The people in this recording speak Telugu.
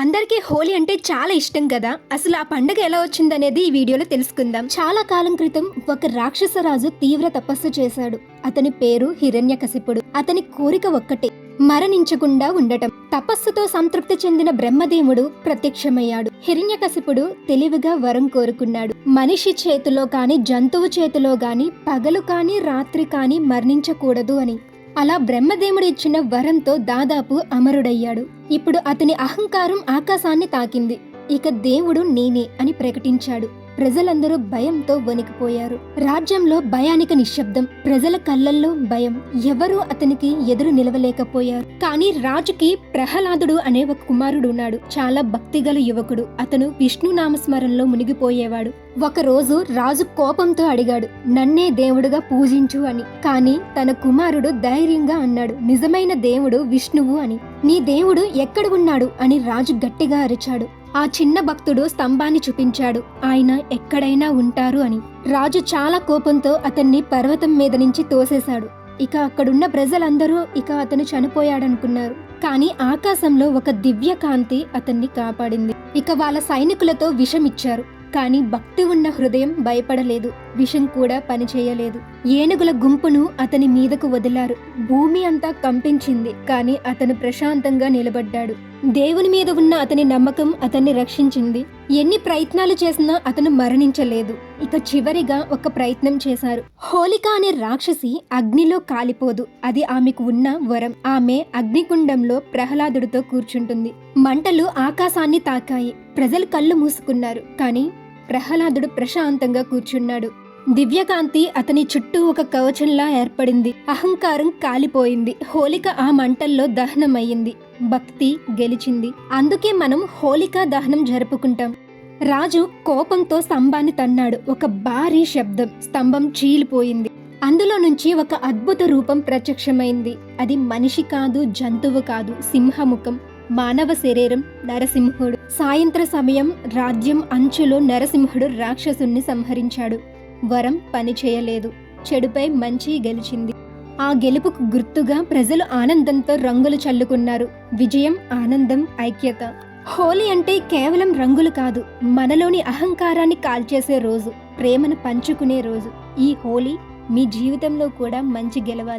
అందరికీ హోలీ అంటే చాలా ఇష్టం కదా. అసలు ఆ పండుగ ఎలా వచ్చిందనేది ఈ వీడియోలో తెలుసుకుందాం. చాలా కాలం క్రితం ఒక రాక్షస రాజు తీవ్ర తపస్సు చేశాడు. అతని పేరు హిరణ్యకశిపుడు. అతని కోరిక ఒక్కటే, మరణించకుండా ఉండటం. తపస్సుతో సంతృప్తి చెందిన బ్రహ్మదేవుడు ప్రత్యక్షమయ్యాడు. హిరణ్యకశిపుడు తెలివిగా వరం కోరుకున్నాడు. మనిషి చేతిలో కాని జంతువు చేతిలో గాని పగలు కాని రాత్రి కాని మరణించకూడదు అని. అలా బ్రహ్మదేవుడు ఇచ్చిన వరంతో దాదాపు అమరుడయ్యాడు. ఇప్పుడు అతని అహంకారం ఆకాశాన్ని తాకింది. ఇక దేవుడు నేనే అని ప్రకటించాడు. ప్రజలందరూ భయంతో వణికిపోయారు. రాజ్యంలో భయానికి నిశ్శబ్దం. ప్రజల కళ్ళల్లో భయం. ఎవరూ అతనికి ఎదురు నిలవలేకపోయారు. కానీ రాజుకి ప్రహ్లాదుడు అనే ఒక కుమారుడు ఉన్నాడు. చాలా భక్తిగల యువకుడు. అతను విష్ణు నామస్మరణలో మునిగిపోయేవాడు. ఒకరోజు రాజు కోపంతో అడిగాడు, నన్నే దేవుడుగా పూజించు అని. కానీ తన కుమారుడు ధైర్యంగా అన్నాడు, నిజమైన దేవుడు విష్ణువు అని. నీ దేవుడు ఎక్కడ ఉన్నాడు అని రాజు గట్టిగా అరిచాడు. ఆ చిన్న భక్తుడు స్తంభాన్ని చూపించాడు. ఆయన ఎక్కడైనా ఉంటారు అని. రాజు చాలా కోపంతో అతన్ని పర్వతం మీద నుంచి తోసేశాడు. ఇక అక్కడున్న ప్రజలందరూ ఇక అతను చనిపోయాడనుకున్నారు. కానీ ఆకాశంలో ఒక దివ్య కాంతి అతన్ని కాపాడింది. ఇక వాళ్ళ సైనికులతో విషం ఇచ్చారు. కానీ భక్తి ఉన్న హృదయం భయపడలేదు. విషం కూడా పనిచేయలేదు. ఏనుగుల గుంపును అతని మీదకు వదిలారు. భూమి అంతా కంపించింది. కానీ అతను ప్రశాంతంగా నిలబడ్డాడు. దేవుని మీద ఉన్న అతని నమ్మకం అతన్ని రక్షించింది. ఎన్ని ప్రయత్నాలు చేసినా అతను మరణించలేదు. ఇక చివరిగా ఒక ప్రయత్నం చేశారు. హోలిక అనే రాక్షసి అగ్నిలో కాలిపోదు. అది ఆమెకు ఉన్న వరం. ఆమె అగ్నికుండంలో ప్రహ్లాదుడితో కూర్చుంటుంది. మంటలు ఆకాశాన్ని తాకాయి. ప్రజలు కళ్ళు మూసుకున్నారు. కానీ ప్రహ్లాదుడు ప్రశాంతంగా కూర్చున్నాడు. దివ్యకాంతి అతని చుట్టూ ఒక కవచంలా ఏర్పడింది. అహంకారం కాలిపోయింది. హోలిక ఆ మంటల్లో దహనమయ్యింది. భక్తి గెలిచింది. అందుకే మనం హోలికా దహనం జరుపుకుంటాం. రాజు కోపంతో స్తంభాన్ని తన్నాడు. ఒక భారీ శబ్దం. స్తంభం చీలిపోయింది. అందులో నుంచి ఒక అద్భుత రూపం ప్రత్యక్షమైంది. అది మనిషి కాదు, జంతువు కాదు, సింహముఖం, మానవ శరీరం, నరసింహుడు. సాయంత్ర సమయం రాజ్యం అంచులో నరసింహుడు రాక్షసుణ్ణి సంహరించాడు. వరం పనిచేయలేదు. చెడుపై మంచి గెలిచింది. ఆ గెలుపుకు గుర్తుగా ప్రజలు ఆనందంతో రంగులు చల్లుకున్నారు. విజయం, ఆనందం, ఐక్యత. హోలీ అంటే కేవలం రంగులు కాదు, మనలోని అహంకారాన్ని కాల్చేసే రోజు, ప్రేమను పంచుకునే రోజు. ఈ హోలీ మీ జీవితంలో కూడా మంచి గెలవాలి.